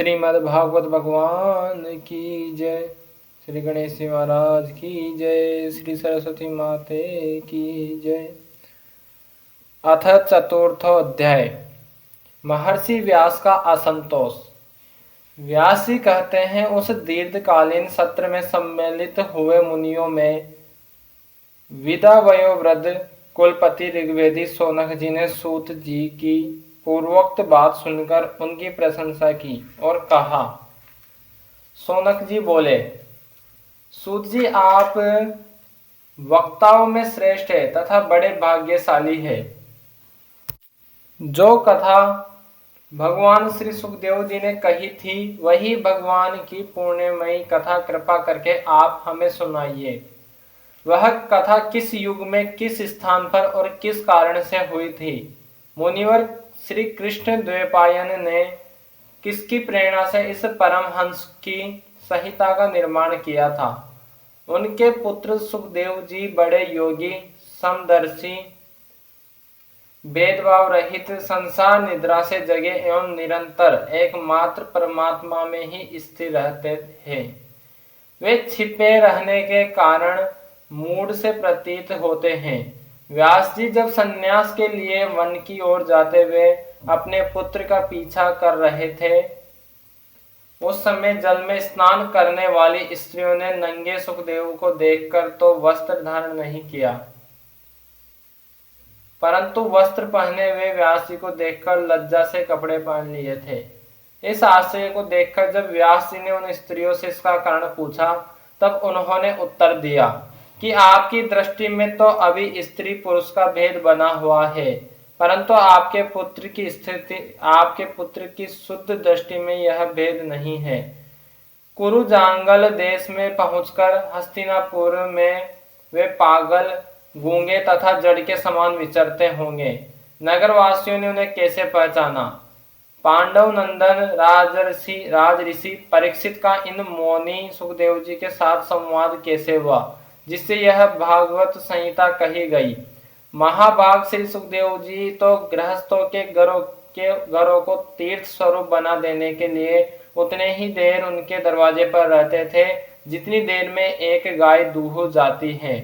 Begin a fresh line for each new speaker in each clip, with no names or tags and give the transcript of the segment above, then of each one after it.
श्रीमद् भागवत भगवान की जय। श्री गणेश जी महाराज की जय। श्री सरस्वती माते की जय। अथ चतुर्थो अध्याय। महर्षि व्यास का असंतोष। व्यास जी कहते हैं, उस दीर्घकालीन सत्र में सम्मिलित हुए मुनियों में विदा वयोवृद्ध कुलपति ऋग्वेदी शौनक जी ने सूत जी की पूर्वोक्त बात सुनकर उनकी प्रशंसा की और कहा। शौनक जी बोले, सूत जी, आप वक्ताओं में श्रेष्ठ है तथा बड़े भाग्यशाली है। जो कथा भगवान श्री सुखदेव जी ने कही थी, वही भगवान की पुण्यमयी कथा कृपा करके आप हमें सुनाइए। वह कथा किस युग में, किस स्थान पर और किस कारण से हुई थी? मुनिवर श्री कृष्ण द्वैपायन ने किसकी प्रेरणा से इस परमहंस की संहिता का निर्माण किया था? उनके पुत्र सुखदेव जी बड़े योगी, समदर्शी, भेदभाव रहित, संसार निद्रा से जगे एवं निरंतर एकमात्र परमात्मा में ही स्थिर रहते हैं। वे छिपे रहने के कारण मूढ़ से प्रतीत होते हैं। व्यास जी जब संन्यास के लिए वन की ओर जाते हुए अपने पुत्र का पीछा कर रहे थे, उस समय जल में स्नान करने वाली स्त्रियों ने नंगे सुखदेव को देखकर तो वस्त्र धारण नहीं किया, परंतु वस्त्र पहने हुए व्यास जी को देखकर लज्जा से कपड़े पहन लिए थे। इस आश्चर्य को देखकर जब व्यास जी ने उन स्त्रियों से इसका कारण पूछा, तब उन्होंने उत्तर दिया कि आपकी दृष्टि में तो अभी स्त्री पुरुष का भेद बना हुआ है, परंतु आपके पुत्र की शुद्ध दृष्टि में यह भेद नहीं है। कुरु जांगल देश में पहुंचकर हस्तिनापुर में वे पागल, गूंगे तथा जड़ के समान विचरते होंगे। नगरवासियों ने उन्हें कैसे पहचाना? पांडव नंदन राजऋषि परीक्षित का इन मौनी सुखदेव जी के साथ संवाद कैसे हुआ, जिससे यह भागवत संहिता कही गई? महाभाग श्री सुखदेव जी तो गृहस्थों के घरों को तीर्थ स्वरूप बना देने के लिए उतने ही देर उनके दरवाजे पर रहते थे जितनी देर में एक गाय दूह जाती है।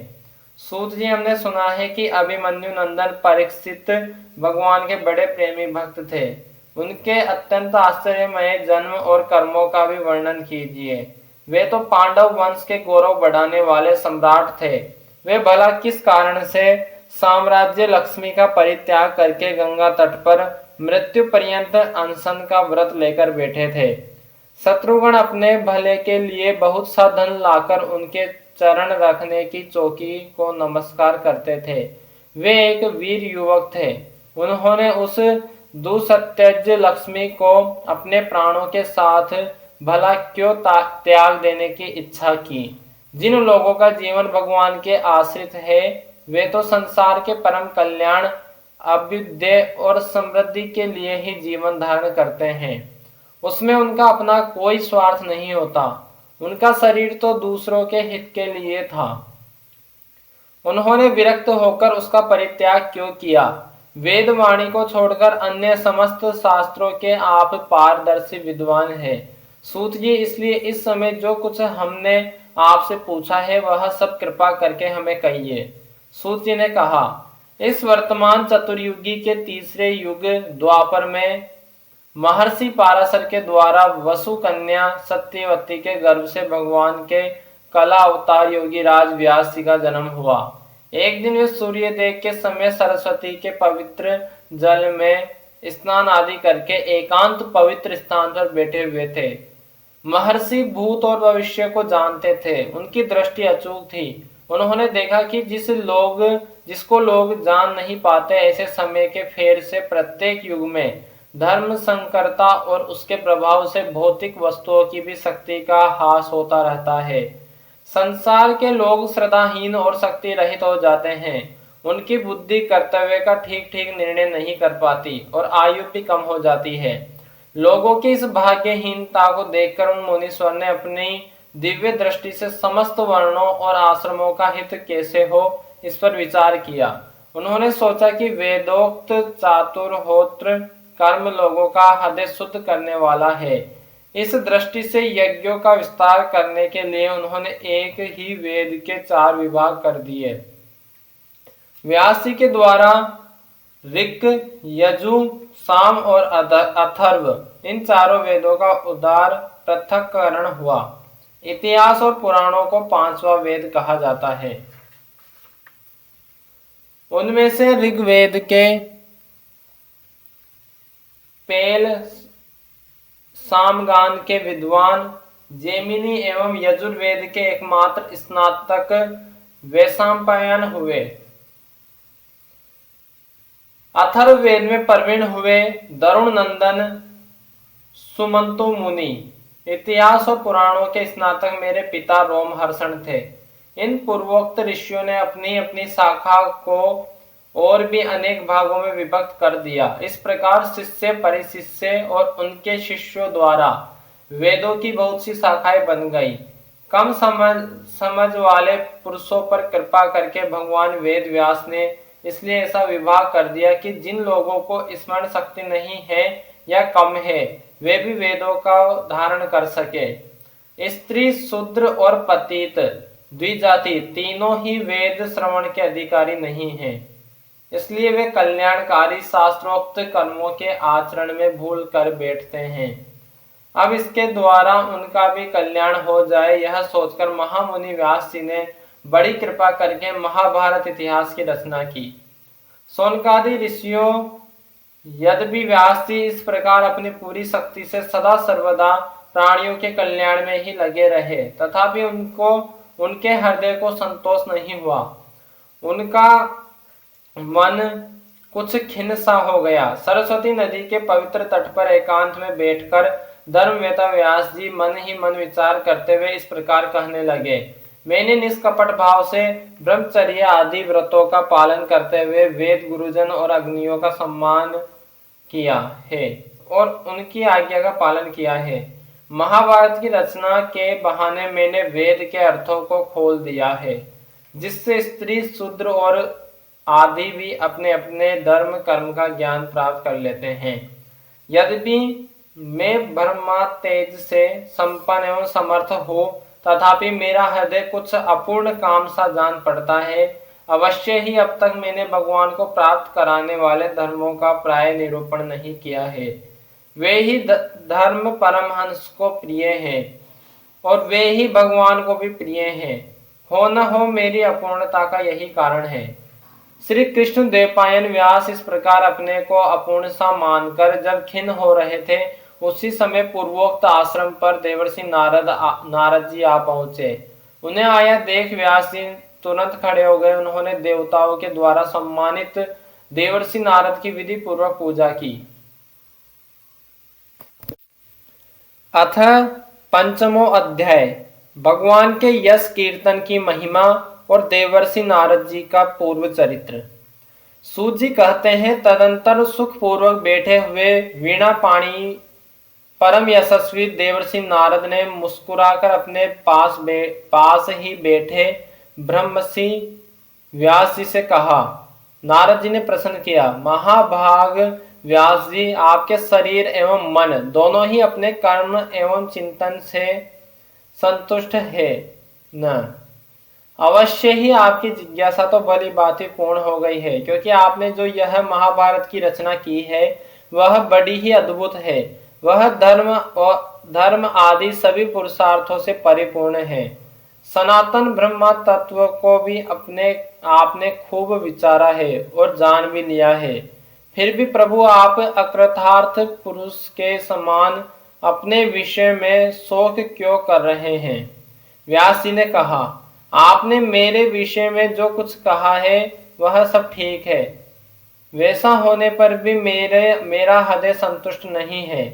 सूत जी, हमने सुना है कि अभिमन्यु नंदन परीक्षित भगवान के बड़े प्रेमी भक्त थे। उनके अत्यंत आश्चर्यमय जन्म और कर्मों का भी वर्णन कीजिए। वे तो पांडव वंश के गौरव बढ़ाने वाले सम्राट थे। वे भला किस कारण से साम्राज्य लक्ष्मी का परित्याग करके गंगा तट पर मृत्यु पर्यंत अनशन का व्रत लेकर बैठे थे? शत्रुगण अपने भले के लिए बहुत सा धन लाकर उनके चरण रखने की चौकी को नमस्कार करते थे। वे एक वीर युवक थे। उन्होंने उस दुसत्यज लक्ष्मी को अपने प्राणों के साथ भला क्यों त्याग देने की इच्छा की? जिन लोगों का जीवन भगवान के आश्रित है, वे तो संसार के परम कल्याण, अभ्युदय और समृद्धि के लिए ही जीवन धारण करते हैं। उसमें उनका अपना कोई स्वार्थ नहीं होता। उनका शरीर तो दूसरों के हित के लिए था। उन्होंने विरक्त होकर उसका परित्याग क्यों किया? वेदवाणी को छोड़कर अन्य समस्त शास्त्रों के आप पारदर्शी विद्वान हैं। सूत जी, इसलिए इस समय जो कुछ हमने आपसे पूछा है वह सब कृपा करके हमें कहिए। सूत जी ने कहा, इस वर्तमान चतुर्युगी के तीसरे युग द्वापर में महर्षि पाराशर के द्वारा वसु कन्या सत्यवती के गर्भ से भगवान के कला अवतार योगी राज व्यास जी का जन्म हुआ। एक दिन वे सूर्योदय के समय सरस्वती के पवित्र जल में स्नान आदि करके एकांत पवित्र स्थान पर बैठे हुए थे। महर्षि भूत और भविष्य को जानते थे। उनकी दृष्टि अचूक थी। उन्होंने देखा कि जिसको लोग जान नहीं पाते, ऐसे समय के फेर से प्रत्येक युग में धर्म संकरता और उसके प्रभाव से भौतिक वस्तुओं की भी शक्ति का ह्रास होता रहता है। संसार के लोग श्रद्धाहीन और शक्ति रहित हो जाते हैं। उनकी बुद्धि कर्तव्य का ठीक ठीक निर्णय नहीं कर पाती और आयु भी कम हो जाती है। लोगों की इस भाग्यहीनता को देखकर उन मुनीश्वर ने अपनी दिव्य दृष्टि से समस्त वर्णों और आश्रमों का हित कैसे हो, इस पर विचार किया। उन्होंने सोचा कि वेदोक्त चातुर्होत्र कर्म लोगों का हृदय शुद्ध करने वाला है। इस दृष्टि से यज्ञों का विस्तार करने के लिए उन्होंने एक ही वेद के 4 विभाग कर दिए। व्यास जी के द्वारा ऋक, यजु, साम और अथर्व इन चारों वेदों का उदार पृथक्करण हुआ। इतिहास और पुराणों को 5वां वेद कहा जाता है। उनमें से ऋग्वेद के पेल, सामगान के विद्वान जेमिनी एवं यजुर्वेद के एकमात्र स्नातक वैशंपायन हुए। अथर्ववेद में प्रवीण हुए दरुण नंदन सुमंतु मुनि। इतिहास और पुराणों के स्नातक मेरे पिता रोमहर्षण थे। इन पूर्वोक्त ऋषियों ने अपनी अपनी शाखा को और भी अनेक भागों में विभक्त कर दिया। इस प्रकार शिष्य, परिशिष्य और उनके शिष्यों द्वारा वेदों की बहुत सी शाखाएं बन गई। कम समझ वाले पुरुषों पर कृपा करके भगवान वेद व्यास ने इसलिए ऐसा विभाग कर दिया कि जिन लोगों को स्मरण शक्ति नहीं है या कम है, वे भी वेदों का धारण कर सके। स्त्री, शूद्र और पतित द्विजाति तीनों ही वेद श्रवण के अधिकारी नहीं हैं। इसलिए वे कल्याणकारी शास्त्रोक्त कर्मों के आचरण में भूल कर बैठते हैं। अब इसके द्वारा उनका भी कल्याण हो जाए, यह सोचकर महामुनि व्यास जी ने बड़ी कृपा करके महाभारत इतिहास की रचना की। शौनकादि ऋषियों यद्यपि व्यास जी इस प्रकार अपनी पूरी शक्ति से सदा सर्वदा प्राणियों के कल्याण में ही लगे रहे, तथापि उनके हृदय को संतोष नहीं हुआ। उनका मन कुछ खिन्न सा हो गया। सरस्वती नदी के पवित्र तट पर एकांत में बैठकर धर्मवेता व्यास जी मन ही मन विचार करते हुए इस प्रकार कहने लगे। मैंने निष्कपट भाव से ब्रह्मचर्य आदि व्रतों का पालन करते हुए वेद, गुरुजन और अग्नियों का सम्मान किया है और उनकी आज्ञा का पालन किया है। महाभारत की रचना के बहाने मैंने वेद के अर्थों को खोल दिया है, जिससे स्त्री, शूद्र और आदि भी अपने अपने धर्म कर्म का ज्ञान प्राप्त कर लेते हैं। यद्यपि मैं ब्रह्मा तेज से संपन्न एवं समर्थ हो, तथापि मेरा हृदय कुछ अपूर्ण काम सा जान पड़ता है। अवश्य ही अब तक मैंने भगवान को प्राप्त कराने वाले धर्मों का प्राय निरूपण नहीं किया है। वे ही धर्म परमहंस को प्रिय हैं और वे ही भगवान को भी प्रिय हैं। हो न हो मेरी अपूर्णता का यही कारण है। श्री कृष्ण द्वैपायन व्यास इस प्रकार अपने को अपूर्ण सा मानकर जब खिन्न हो रहे थे, उसी समय पूर्वोक्त आश्रम पर देवर्षि नारद जी आ पहुंचे। उन्हें आया देख व्यास जी तुरंत खड़े हो गए। उन्होंने देवताओं के द्वारा सम्मानित देवर्षि नारद की विधि पूर्वक पूजा की। अथ पंचमो अध्याय भगवान के यश कीर्तन की महिमा और देवर्षि नारद जी का पूर्व चरित्र। सूत जी कहते हैं, तदंतर सुख पूर्वक बैठे हुए वीणा पाणी परम यशस्वी देवर्षि नारद ने मुस्कुराकर अपने पास ही बैठे ब्रह्मर्षि व्यास जी से कहा। नारद जी ने प्रश्न किया, महाभाग व्यास जी, आपके शरीर एवं मन दोनों ही अपने कर्म एवं चिंतन से संतुष्ट है न? अवश्य ही आपकी जिज्ञासा तो भली बात ही पूर्ण हो गई है, क्योंकि आपने जो यह महाभारत की रचना की है वह बड़ी ही अद्भुत है। वह धर्म आदि सभी पुरुषार्थों से परिपूर्ण है। सनातन ब्रह्म तत्व को भी आपने खूब विचारा है और जान भी लिया है। फिर भी प्रभु आप अकृतार्थ पुरुष के समान अपने विषय में शोक क्यों कर रहे हैं? व्यास जी ने कहा, आपने मेरे विषय में जो कुछ कहा है वह सब ठीक है। वैसा होने पर भी मेरा हृदय संतुष्ट नहीं है।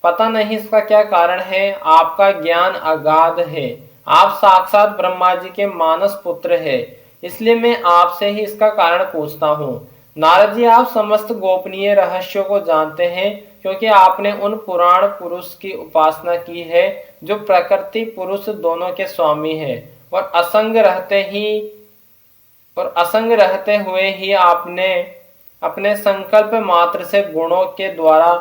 पता नहीं इसका क्या कारण है। आपका ज्ञान अगाध है। आप साक्षात ब्रह्मा जी के मानस पुत्र है, इसलिए मैं आपसे ही इसका कारण पूछता हूँ। नारद जी, आप समस्त गोपनीय रहस्यों को जानते हैं, क्योंकि आपने उन पुराण पुरुष की उपासना की है जो प्रकृति पुरुष दोनों के स्वामी है और असंग रहते हुए ही आपने अपने संकल्प मात्र से गुणों के द्वारा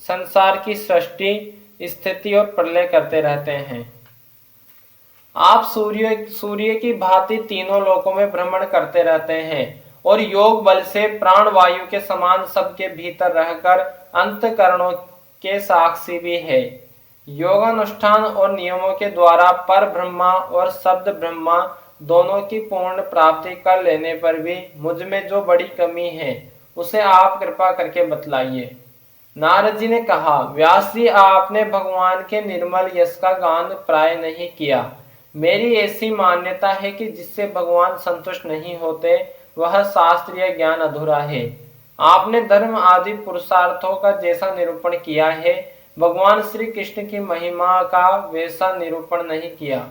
संसार की सृष्टि, स्थिति और प्रलय करते रहते हैं। आप सूर्य की भांति तीनों लोकों में भ्रमण करते रहते हैं और योग बल से प्राण वायु के समान सबके भीतर रहकर अंतःकरणों के साक्षी भी है। योगानुष्ठान और नियमों के द्वारा पर ब्रह्मा और शब्द ब्रह्मा दोनों की पूर्ण प्राप्ति कर लेने पर भी मुझ में जो बड़ी कमी है उसे आप कृपा करके बतलाइए। नारद जी ने कहा, व्यास जी, आपने भगवान के निर्मल यश का गान प्राय नहीं किया। मेरी ऐसी मान्यता है कि जिससे भगवान संतुष्ट नहीं होते वह शास्त्रीय ज्ञान अधूरा है। आपने धर्म आदि पुरुषार्थों का जैसा निरूपण किया है, भगवान श्री कृष्ण की महिमा का वैसा निरूपण नहीं किया।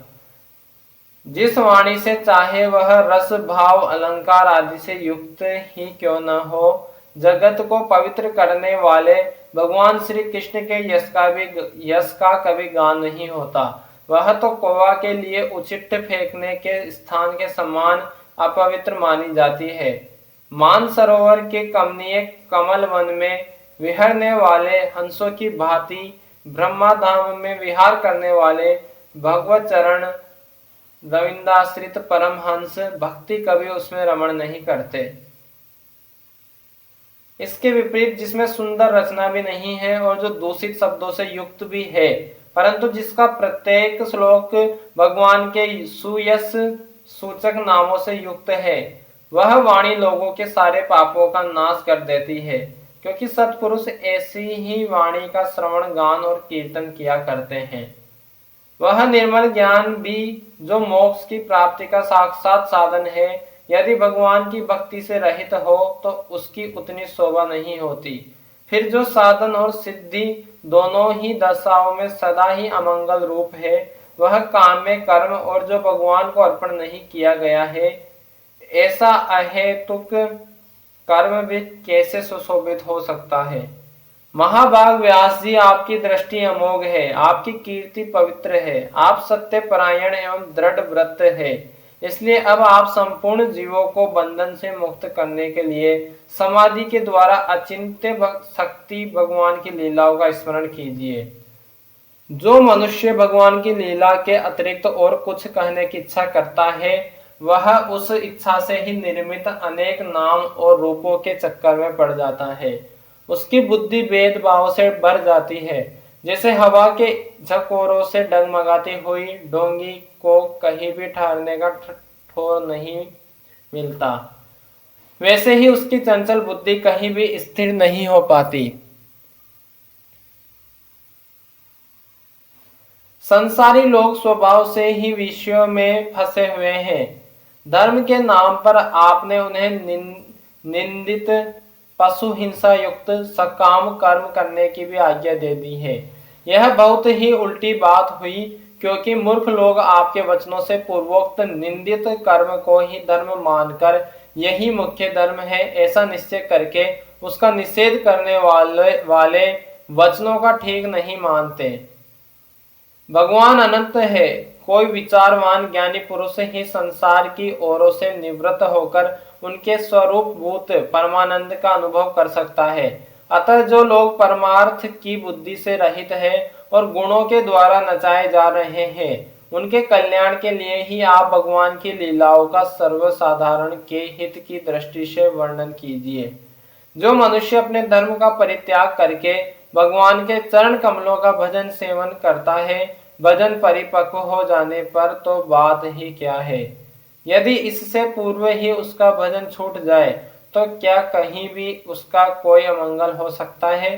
जिस वाणी से चाहे वह रस भाव अलंकार आदि से युक्त ही क्यों न हो, जगत को पवित्र करने वाले भगवान श्री कृष्ण के यश का कभी गान नहीं होता। वह तो कौवा के लिए उचिट फेंकने के स्थान के समान अपवित्र मानी जाती है। मान सरोवर के कमनीय कमल वन में विहरने वाले हंसों की भांति ब्रह्मा धाम में विहार करने वाले भगवत चरण रविंदाश्रित परमहंस भक्ति कभी उसमें रमण नहीं करते। इसके विपरीत जिसमें सुंदर रचना भी नहीं है और जो दूषित शब्दों से युक्त भी है, परंतु जिसका प्रत्येक श्लोक भगवान के सुयश सूचक नामों से युक्त है, वह वाणी लोगों के सारे पापों का नाश कर देती है, क्योंकि सत्पुरुष ऐसी ही वाणी का श्रवण गान और कीर्तन किया करते हैं। वह निर्मल ज्ञान भी जो मोक्ष की प्राप्ति का साक्षात साधन है, यदि भगवान की भक्ति से रहित हो तो उसकी उतनी शोभा नहीं होती। फिर जो साधन और सिद्धि दोनों ही दशाओं में सदा ही अमंगल रूप है, वह काम में कर्म और जो भगवान को अर्पण नहीं किया गया है, ऐसा अहेतुक कर्म भी कैसे सुशोभित हो सकता है। महाभाग व्यास जी, आपकी दृष्टि अमोघ है, आपकी कीर्ति पवित्र है, आप सत्य परायण एवं दृढ़ व्रत है। इसलिए अब आप संपूर्ण जीवों को बंधन से मुक्त करने के लिए समाधि के द्वारा अचिंत्य शक्ति भगवान की लीलाओं का स्मरण कीजिए। जो मनुष्य भगवान की लीला के अतिरिक्त और कुछ कहने की इच्छा करता है, वह उस इच्छा से ही निर्मित अनेक नाम और रूपों के चक्कर में पड़ जाता है। उसकी बुद्धि भेदभाव से भर जाती है। जैसे हवा के झकोरों से डगमगाती हुई डोंगी को कहीं भी ठहरने का ठोर नहीं मिलता, वैसे ही उसकी चंचल बुद्धि कहीं भी स्थिर नहीं हो पाती। संसारी लोग स्वभाव से ही विषयों में फंसे हुए हैं। धर्म के नाम पर आपने उन्हें निंदित पशु हिंसा युक्त सकाम कर्म करने की भी आज्ञा दे दी है। यह बहुत ही उल्टी बात हुई, क्योंकि मूर्ख लोग आपके वचनों से पूर्वोक्त निंदित कर्म को ही धर्म मानकर यही मुख्य धर्म है ऐसा निश्चय करके उसका निषेध करने वाले वचनों का ठीक नहीं मानते। भगवान अनंत है। कोई विचारवान ज्ञानी पुरुष ही संसार की ओरों से निवृत्त होकर उनके स्वरूप भूत परमानंद का अनुभव कर सकता है। अतः जो लोग परमार्थ की बुद्धि से रहित है और गुणों के द्वारा नचाए जा रहे हैं, उनके कल्याण के लिए ही आप भगवान की लीलाओं का सर्वसाधारण के हित की दृष्टि से वर्णन कीजिए। जो मनुष्य अपने धर्म का परित्याग करके भगवान के चरण कमलों का भजन सेवन करता है, भजन परिपक्व हो जाने पर तो बात ही क्या है। यदि इससे पूर्व ही उसका भजन छूट जाए तो क्या कहीं भी उसका कोई अमंगल हो सकता है।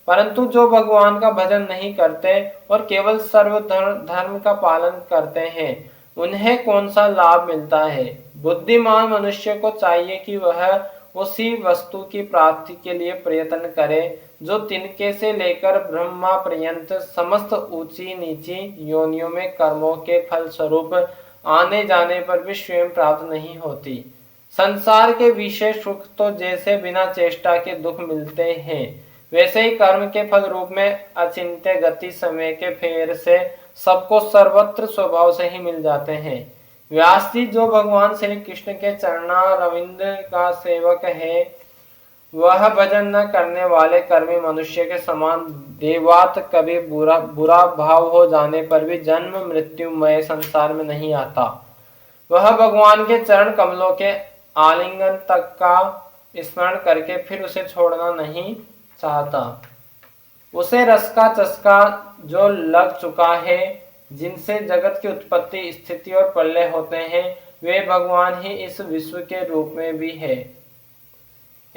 परंतु जो भगवान का भजन नहीं करते और केवल सर्व धर्म का पालन करते हैं, उन्हें कौन सा लाभ मिलता है। बुद्धिमान मनुष्य को चाहिए कि वह उसी वस्तु की प्राप्ति के लिए प्रयत्न करे जो तिनके से लेकर ब्रह्मा पर्यंत समस्त ऊंची नीची योनियों में कर्मों के फल स्वरूप आने जाने पर भी स्वयं प्राप्त नहीं होती। संसार के विषय सुख तो जैसे बिना चेष्टा के दुख मिलते हैं, वैसे ही कर्म के फल रूप में अचिंत्य गति समय के फेर से सबको सर्वत्र स्वभाव से ही मिल जाते हैं। व्यास जी, जो भगवान श्री कृष्ण के चरणा रविंद्र का सेवक है, वह भजन न करने वाले कर्मी मनुष्य के समान देवात कभी बुरा भाव हो जाने पर भी जन्म मृत्युमय संसार में नहीं आता। वह भगवान के चरण कमलों के आलिंगन तक का स्मरण करके फिर उसे छोड़ना नहीं चाहता। उसे रस का चस्का जो लग चुका है, जिनसे जगत की उत्पत्ति स्थिति और प्रलय होते हैं, वे भगवान ही इस विश्व के रूप में भी है।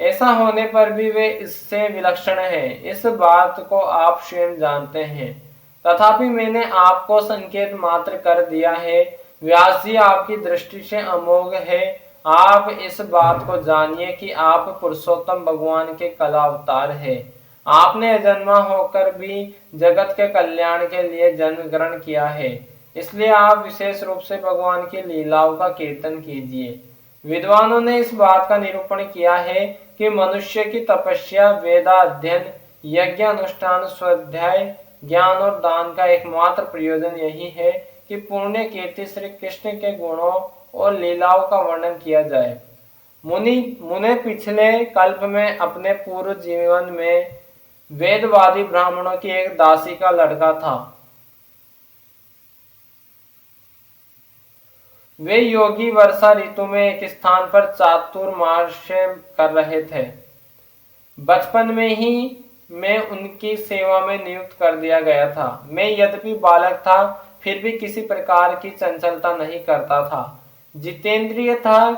ऐसा होने पर भी वे इससे विलक्षण है, इस बात को आप स्वयं जानते हैं। तथापि मैंने आपको संकेत मात्र कर दिया है। व्यास जी आपकी दृष्टि से अमोघ है। आप इस बात को जानिए कि आप पुरुषोत्तम भगवान के कला अवतार है। आपने अजन्मा होकर भी जगत के कल्याण के लिए जन्म ग्रहण किया है, इसलिए आप विशेष रूप से भगवान की लीलाओं का कीर्तन कीजिए। विद्वानों ने इस बात का निरूपण किया है कि मनुष्य की तपस्या, वेदाध्ययन, यज्ञ अनुष्ठान, स्वाध्याय, ज्ञान और दान का एकमात्र प्रयोजन यही है कि पुण्य कीर्ति श्री कृष्ण के गुणों और लीलाओं का वर्णन किया जाए। मुने पिछले कल्प में अपने पूर्व जीवन में वेदवादी ब्राह्मणों की एक दासी का लड़का था। वे योगी वर्षा ऋतु में एक स्थान पर चातुर्मास्य कर रहे थे। बचपन में ही मैं उनकी सेवा में नियुक्त कर दिया गया था। मैं यद्यपि बालक था, फिर भी किसी प्रकार की चंचलता नहीं करता था। जितेंद्रिय था,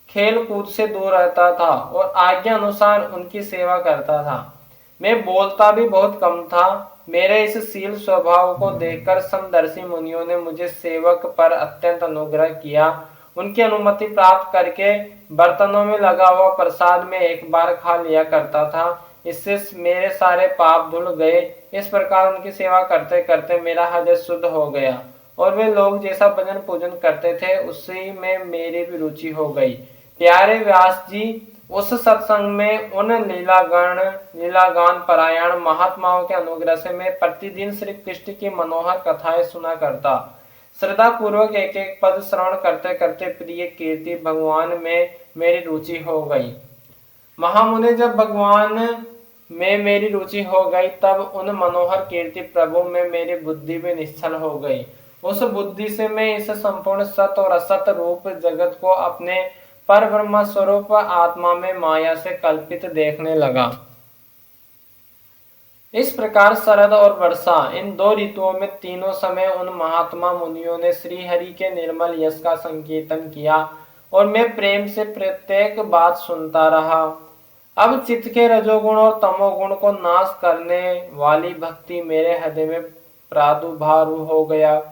खेल कूद से दूर रहता था और आज्ञा अनुसार उनकी सेवा करता था। मैं बोलता भी बहुत कम था। मेरे इस शील स्वभाव को देखकर समदर्शी मुनियों ने मुझे सेवक पर अत्यंत अनुग्रह किया। उनकी अनुमति प्राप्त करके बर्तनों में लगा हुआ प्रसाद में एक बार खा लिया करता था। इससे मेरे सारे पाप धुल गए। इस प्रकार उनकी सेवा करते करते मेरा हृदय शुद्ध हो गया और वे लोग जैसा भजन पूजन करते थे उसी में मेरी भी रुचि हो गई। प्यारे व्यास जी, उस सत्संग में उन लीलागान परायण महात्माओं के अनुग्रह से मैं प्रतिदिन श्री कृष्ण की मनोहर कथाएं सुना करता। श्रद्धा पूर्वक एक एक पद श्रवण करते करते प्रिय कीर्ति भगवान में मेरी रुचि हो गई। महामुने, जब भगवान में मेरी रुचि हो गई तब उन मनोहर कीर्ति प्रभु में मेरी बुद्धि भी निश्चल हो गई। उस बुद्धि से मैं इस संपूर्ण सत और असत रूप जगत को अपने पर ब्रह्म स्वरूप आत्मा में माया से कल्पित देखने लगा। इस प्रकार शरद और वर्षा, इन दो ऋतुओं में तीनों समय उन महात्मा मुनियों ने श्री हरि के निर्मल यश का संकीर्तन किया और मैं प्रेम से प्रत्येक बात सुनता रहा। अब चित्त के रजोगुण और तमोगुण को नाश करने वाली भक्ति मेरे हृदय में प्रादुर्भाव हो गया।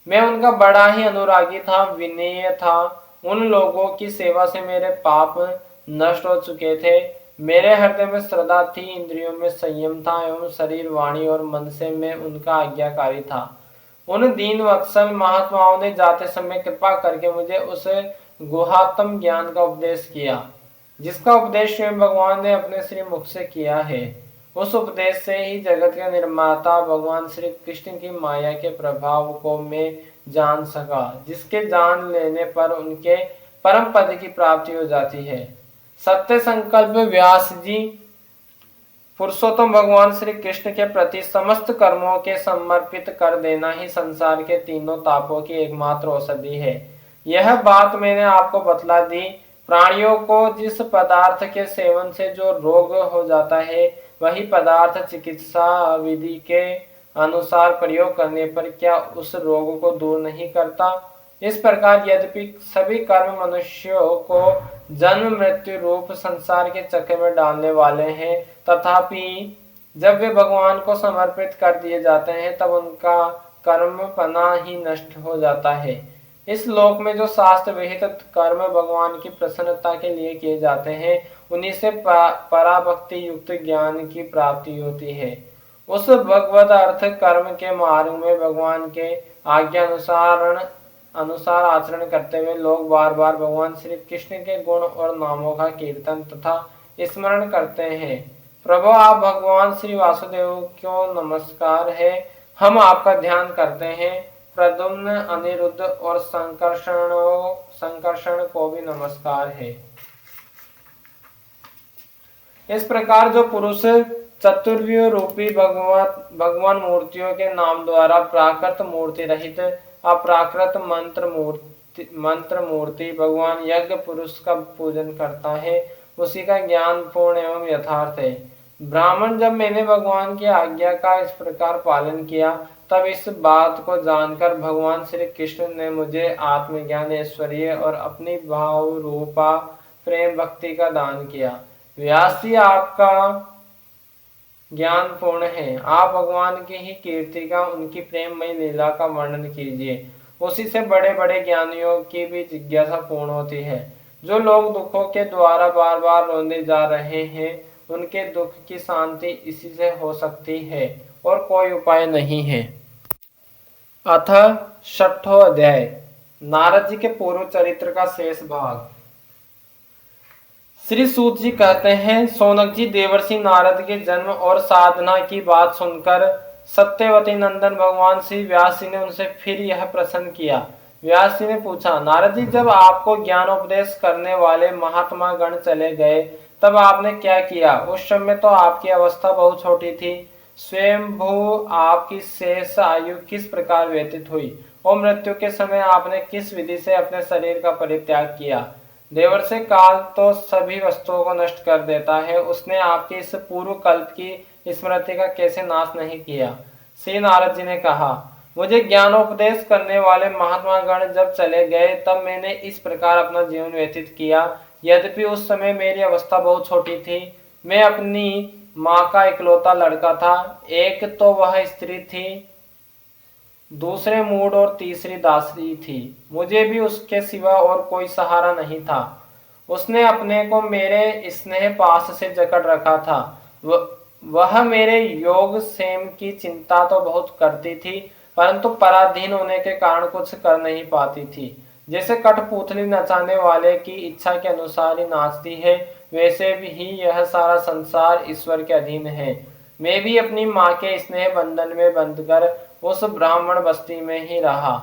मैं उनका बड़ा ही अनुरागी था, विनयी था। उन लोगों की सेवा से मेरे पाप नष्ट हो चुके थे। मेरे हृदय में श्रद्धा थी, इंद्रियों में संयम था एवं शरीर, वाणी और मन से मैं उनका आज्ञाकारी था। उन दीन वत्सल महात्माओं ने जाते समय कृपा करके मुझे उस गुहात्म ज्ञान का उपदेश किया, जिसका उपदेश स्वयं भगवान ने अपने श्री मुख से किया है। उस उपदेश से ही जगत के निर्माता भगवान श्री कृष्ण की माया के प्रभाव को मैं जान सका, जिसके जान लेने पर उनके परम पद की प्राप्ति हो जाती है। सत्य संकल्प व्यास जी, पुरुषोत्तम भगवान श्री कृष्ण के प्रति समस्त कर्मों के समर्पित कर देना ही संसार के तीनों तापों की एकमात्र औषधि है। यह बात मैंने आपको बतला दी। प्राणियों को जिस पदार्थ के सेवन से जो रोग हो जाता है, वही पदार्थ चिकित्सा विधि के अनुसार प्रयोग करने पर क्या उस रोग को दूर नहीं करता। इस प्रकार यद्यपि सभी कर्म मनुष्यों को जन्म मृत्यु रूप संसार के चक्कर में डालने वाले हैं, तथापि जब वे भगवान को समर्पित कर दिए जाते हैं तब उनका कर्म पना ही नष्ट हो जाता है। इस लोक में जो शास्त्र विहित कर्म भगवान की प्रसन्नता के लिए किए जाते हैं, उन्हीं से पराभक्ति युक्त ज्ञान की प्राप्ति होती है। उस भगवत अर्थ कर्म के मार्ग में भगवान के आज्ञा अनुसार आचरण करते हुए लोग बार बार भगवान श्री कृष्ण के गुण और नामों का कीर्तन तथा स्मरण करते हैं। प्रभु, आप भगवान श्री वासुदेव को नमस्कार है। हम आपका ध्यान करते हैं। प्रद्युम्न, अनिरुद्ध और संकर्षण को भी नमस्कार है। इस प्रकार जो पुरुष चतुर्व्यूह रूपी भगवान मूर्तियों के नाम द्वारा प्राकृत मूर्ति रहित अप्राकृत मंत्र मूर्ति भगवान यज्ञ पुरुष का पूजन करता है, उसी का ज्ञान पूर्ण एवं यथार्थ है। ब्राह्मण, जब मैंने भगवान की आज्ञा का इस प्रकार पालन किया, तब इस बात को जानकर भगवान श्री कृष्ण ने मुझे आत्मज्ञान, ऐश्वर्य और अपनी भाव रूपा प्रेम भक्ति का दान किया। व्यास जी, आपका ज्ञान पूर्ण है, आप भगवान की ही कीर्ति का, उनकी प्रेममय लीला का वर्णन कीजिए। उसी से बड़े बड़े ज्ञानियों की भी जिज्ञासा पूर्ण होती है। जो लोग दुखों के द्वारा बार बार रोंदे जा रहे हैं, उनके दुख की शांति इसी से हो सकती है और कोई उपाय नहीं है। अथ छठो अध्याय, नारद जी के पूर्व चरित्र का शेष भाग। श्री सूत जी कहते हैं, सौनक जी, देवर्षि नारद के जन्म और साधना की बात सुनकर सत्यवती नंदन भगवान श्री व्यास जी ने उनसे फिर यह प्रश्न किया। व्यास जी ने पूछा, नारद जी, जब आपको ज्ञानोपदेश करने वाले महात्मा गण चले गए, तब आपने क्या किया? उस समय तो आपकी अवस्था बहुत छोटी थी। स्वयंभू आपकी शेष आयु किस प्रकार व्यतीत हुई और मृत्यु के समय आपने किस विधि से अपने शरीर का परित्याग किया? देवर्षि, काल तो सभी वस्तुओं को नष्ट कर देता है, उसने आपकी इस पूर्व कल्प की स्मृति का कैसे नाश नहीं किया? श्री नारद जी ने कहा, मुझे ज्ञानोपदेश करने वाले महात्मा गण जब चले गए, तब मैंने इस प्रकार अपना जीवन व्यतीत किया। यद्यपि उस समय मेरी अवस्था बहुत छोटी थी, मैं अपनी माँ का इकलौता लड़का था। एक तो वह स्त्री थी, दूसरे मूड और तीसरी दासी थी। मुझे भी उसके सिवा और कोई सहारा नहीं था। उसने अपने को मेरे स्नेह पास से जकड़ रखा था। वह मेरे योग क्षेम की चिंता तो बहुत करती थी, परंतु पराधीन होने के कारण कुछ कर नहीं पाती थी। जैसे कठपुतली नचाने वाले की इच्छा के अनुसार ही नाचती है, वैसे भी यह सारा संसार ईश्वर के अधीन है। मैं भी अपनी माँ के स्नेह बंधन में बंधकर उस ब्राह्मण बस्ती में ही रहा।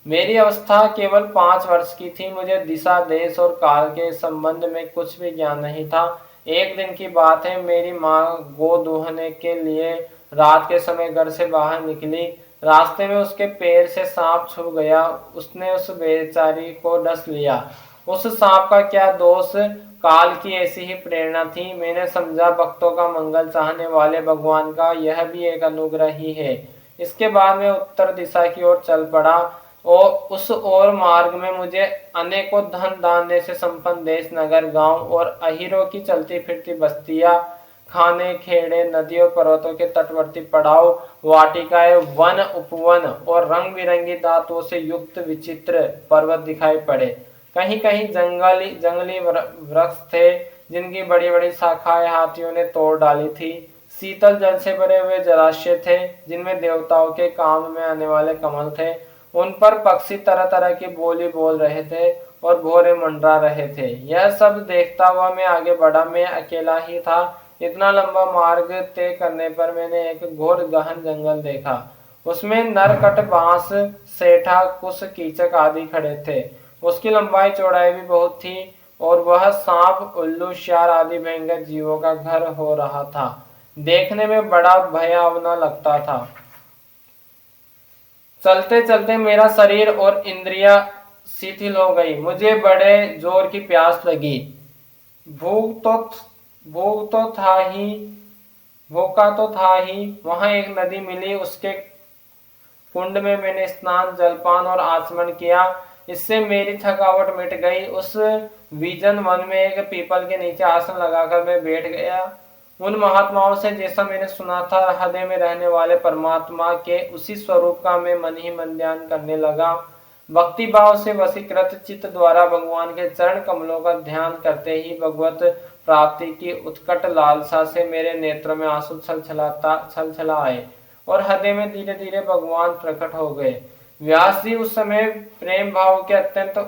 मेरी अवस्था केवल 5 वर्ष की थी। मुझे दिशा, देश और काल के संबंध में कुछ भी ज्ञान नहीं था। एक दिन की बात है, मेरी माँ गो दूहने के लिए रात के समय घर से बाहर निकली। रास्ते में उसके पैर से सांप छू गया। उसने उस बेचारी को डस लिया। उस सांप का क्या दोष, काल की ऐसी ही प्रेरणा थी। मैंने समझा, भक्तों का मंगल चाहने वाले भगवान का यह भी एक अनुग्रह ही है। इसके बाद मैं उत्तर दिशा की ओर चल पड़ा और उस ओर मार्ग में मुझे अनेकों धन दान से संपन्न देश, नगर, गांव और अहीरों की चलती फिरती बस्तियां, खाने, खेड़े, नदियों, पर्वतों के तटवर्ती पड़ाव, वाटिकाएं, वन, उपवन और रंग बिरंगी धातुओं से युक्त विचित्र पर्वत दिखाई पड़े। कहीं कहीं जंगली वृक्ष थे, जिनकी बड़ी बड़ी शाखाएं हाथियों ने तोड़ डाली थी। शीतल जल से भरे हुए जलाशय थे, जिनमें देवताओं के काम में आने वाले कमल थे। उन पर पक्षी तरह तरह की बोली बोल रहे थे और भौरे मंडरा रहे थे। यह सब देखता हुआ मैं आगे बढ़ा। मैं अकेला ही था। इतना लंबा मार्ग तय करने पर मैंने एक घोर गहन जंगल देखा। उसमें नरकट, बांस, सेठा, कुश, कीचक आदि खड़े थे। उसकी लंबाई चौड़ाई भी बहुत थी और वह सांप, उल्लू, श्यार आदि भयंकर जीवों का घर हो रहा था। देखने में बड़ा भयावना लगता था। चलते चलते मेरा शरीर और इंद्रियां शिथिल हो गई। मुझे बड़े जोर की प्यास लगी। भूख तो था ही भूखा तो था ही। वहां एक नदी मिली। उसके कुंड में मैंने स्नान, जलपान और आचमन किया। इससे मेरी थकावट मिट गई। उस विजन वन में एक पीपल के नीचे आसन लगाकर मैं बैठ गया। उन महात्माओं से जैसा मैंने सुना था, हृदय में रहने वाले परमात्मा के उसी स्वरूप का मैं मन ही मन ध्यान करने लगा। भक्ति भाव से वशीकृत चित्त द्वारा भगवान के चरण कमलों का ध्यान करते ही भगवत प्राप्ति की उत्कट लालसा से मेरे नेत्रों में आंसू छलछला आए और हृदय में धीरे धीरे भगवान प्रकट हो गए। व्यास जी, उस समय प्रेम भाव के अत्यंत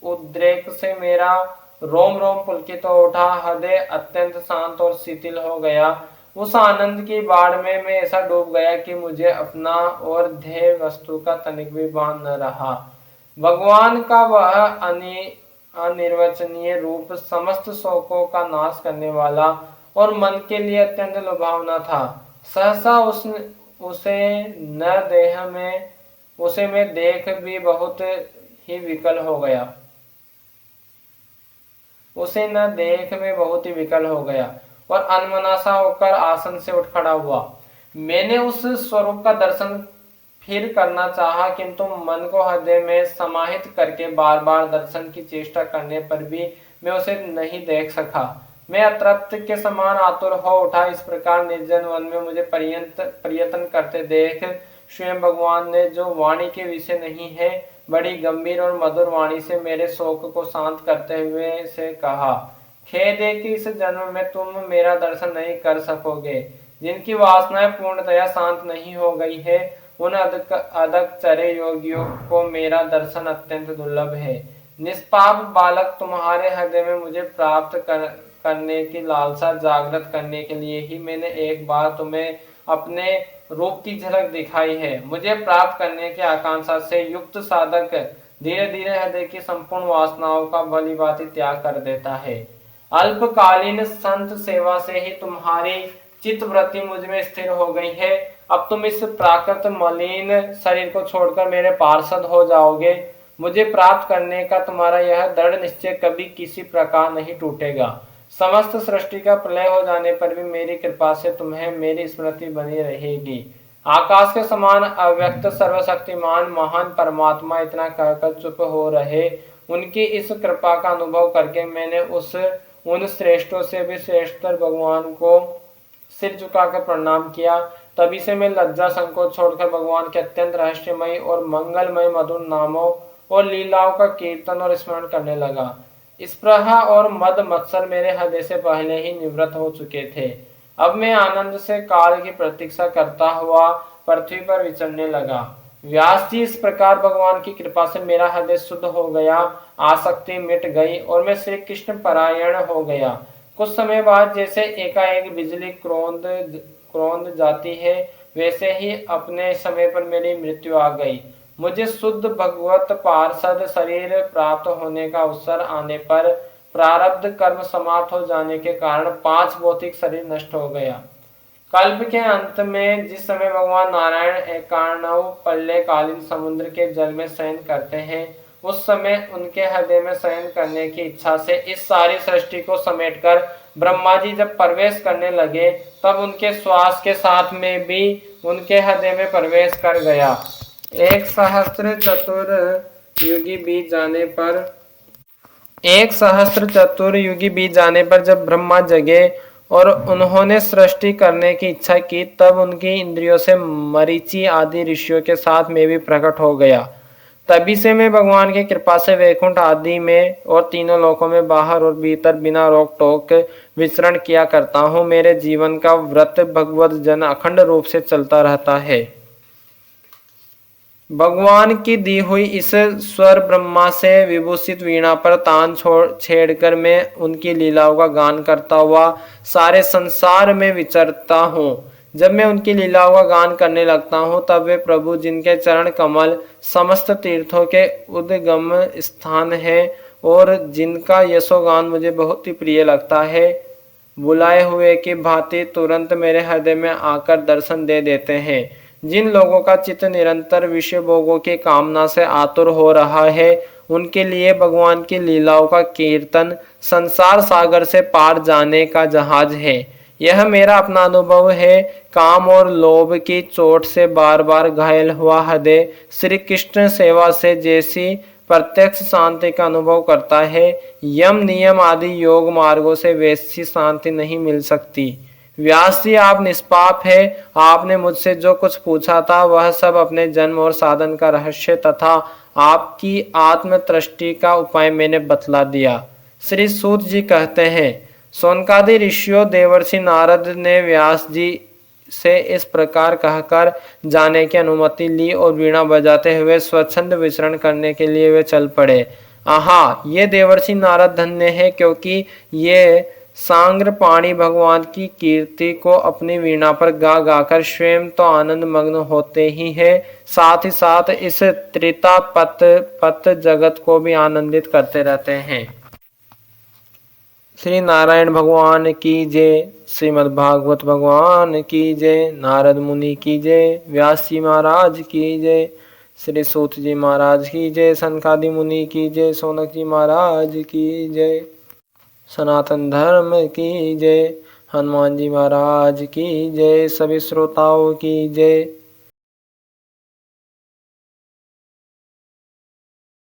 उद्रेक से मेरा रोम रोम पुलकित हो उठा। हृदय अत्यंत शांत और शिथिल हो गया। उस आनंद की बाढ़ में मैं ऐसा डूब गया कि मुझे अपना और ध्येय वस्तु का तनिक भी भान न रहा। भगवान का वह अनिर्वचनीय रूप, समस्त शोकों का नाश करने वाला और मन के लिए अत्यंत लुभावना था। सहसा उसे मैं देख भी बहुत ही विकल हो गया। उसे न देख में बहुत ही विकल हो गया और अनमनासा होकर आसन से उठ खड़ा हुआ। मैंने उस स्वरूप का दर्शन फिर करना चाहा, किंतु मन को हृदय में समाहित करके बार बार दर्शन की चेष्टा करने पर भी मैं उसे नहीं देख सका। मैं अतृप्त के समान आतुर हो उठा। इस प्रकार निर्जन वन में मुझे प्रयत्न करते देख स्वयं भगवान ने, जो वाणी के विषय नहीं है, बड़ी गंभीर और मधुर वाणी से मेरे शोक को शांत करते हुए से कहा, खेद है कि इस जन्म में तुम मेरा दर्शन नहीं कर सकोगे। जिनकी वासनाएं पूर्णतया शांत नहीं हो गई है, उन अधक चरे योगियों को मेरा दर्शन अत्यंत दुर्लभ है। निष्पाप बालक, तुम्हारे हृदय में मुझे प्राप्त करने की लालसा जागृत करने के लिए ही मैंने एक बार तुम्हें अपने रूप की झलक दिखाई है। मुझे प्राप्त करने की आकांक्षा से युक्त साधक धीरे धीरे हृदय की संपूर्ण वासनाओं का भलीभांति त्याग कर देता है। अल्पकालीन संत सेवा से ही तुम्हारी चित्त वृत्ति मुझ में स्थिर हो गई है। अब तुम इस प्राकृत मलिन शरीर को छोड़कर मेरे पार्षद हो जाओगे। मुझे प्राप्त करने का तुम्हारा यह दृढ़ निश्चय कभी किसी प्रकार नहीं टूटेगा। समस्त सृष्टि का प्रलय हो जाने पर भी मेरी कृपा से तुम्हें मेरी स्मृति बनी रहेगी। आकाश के समान अव्यक्त सर्वशक्तिमान महान परमात्मा इतना कहकर चुप हो रहे। उनकी इस कृपा का अनुभव करके मैंने उन श्रेष्ठों से भी श्रेष्ठतर भगवान को सिर झुकाकर प्रणाम किया। तभी से मैं लज्जा संकोच छोड़कर भगवान के अत्यंत रहस्यमय और मंगलमय मधुर नामों और लीलाओं का कीर्तन और स्मरण करने लगा। स्पृहा और मद मत्सर मेरे हृदय से पहले ही निवृत्त हो चुके थे। अब मैं आनंद से काल की प्रतीक्षा करता हुआ पृथ्वी पर विचरने लगा। व्यास जी, इस प्रकार भगवान की कृपा से मेरा हृदय शुद्ध हो गया, आसक्ति मिट गई और मैं श्री कृष्ण परायण हो गया। कुछ समय बाद जैसे एकाएक बिजली क्रोंद जाती है, वैसे ही अपने समय पर मेरी मृत्यु आ गई। मुझे शुद्ध भगवत पार्षद शरीर प्राप्त होने का अवसर आने पर प्रारब्ध कर्म समाप्त हो जाने के कारण 5 भौतिक शरीर नष्ट हो गया। कल्प के अंत में जिस समय भगवान नारायण एकार्णव प्रलयकालीन समुद्र के जल में शयन करते हैं, उस समय उनके हृदय में शयन करने की इच्छा से इस सारी सृष्टि को समेटकर ब्रह्मा जी जब प्रवेश करने लगे, तब उनके श्वास के साथ में भी उनके हृदय में प्रवेश कर गया। 1 सहस्त्र चतुर्युगी बीत जाने पर जब ब्रह्मा जगे और उन्होंने सृष्टि करने की इच्छा की, तब उनकी इंद्रियों से मरीचि आदि ऋषियों के साथ में भी प्रकट हो गया। तभी से मैं भगवान की कृपा से वैकुंठ आदि में और तीनों लोकों में बाहर और भीतर बिना रोक टोक विचरण किया करता हूँ। मेरे जीवन का व्रत भगवत जन अखंड रूप से चलता रहता है। भगवान की दी हुई इस स्वर ब्रह्मा से विभूषित वीणा पर तान छेड़कर मैं उनकी लीलाओं का गान करता हुआ सारे संसार में विचरता हूँ। जब मैं उनकी लीलाओं का गान करने लगता हूँ, तब वे प्रभु, जिनके चरण कमल समस्त तीर्थों के उद्गम स्थान है और जिनका यशोगान मुझे बहुत ही प्रिय लगता है, बुलाए हुए की भांति तुरंत मेरे हृदय में आकर दर्शन दे देते हैं। जिन लोगों का चित्त निरंतर विषय भोगों की कामना से आतुर हो रहा है, उनके लिए भगवान की लीलाओं का कीर्तन संसार सागर से पार जाने का जहाज है। यह मेरा अपना अनुभव है। काम और लोभ की चोट से बार बार घायल हुआ हृदय श्री कृष्ण सेवा से जैसी प्रत्यक्ष शांति का अनुभव करता है, यम नियम आदि योग मार्गों से वैसी शांति नहीं मिल सकती। व्यास जी, आप निष्पाप है। आपने मुझसे जो कुछ पूछा था वह सब अपने जन्म और साधन का रहस्य तथा आपकी आत्मतृष्टि का उपाय मैंने बतला दिया। श्री सूत जी कहते हैं, सोनकादि ऋषियों देवर्षि नारद ने व्यास जी से इस प्रकार कहकर जाने की अनुमति ली और वीणा बजाते हुए स्वच्छंद विचरण करने के लिए वे चल पड़े। आहा, ये देवर्षि नारद धन्य है, क्योंकि ये सांग्र पाणी भगवान की कीर्ति को अपनी वीणा पर गा गाकर स्वयं तो आनंद मग्न होते ही है, साथ ही साथ इस त्रिता पत जगत को भी आनंदित करते रहते हैं। श्री नारायण भगवान की जय। श्रीमद् भागवत भगवान की जय। नारद मुनि की जय। व्यास जी महाराज की जय। श्री सूत जी महाराज की जय। सनकादि मुनि की जय। सौनक जी महाराज की जय। सनातन धर्म की जय। हनुमान जी महाराज की जय। सभी श्रोताओं की जय।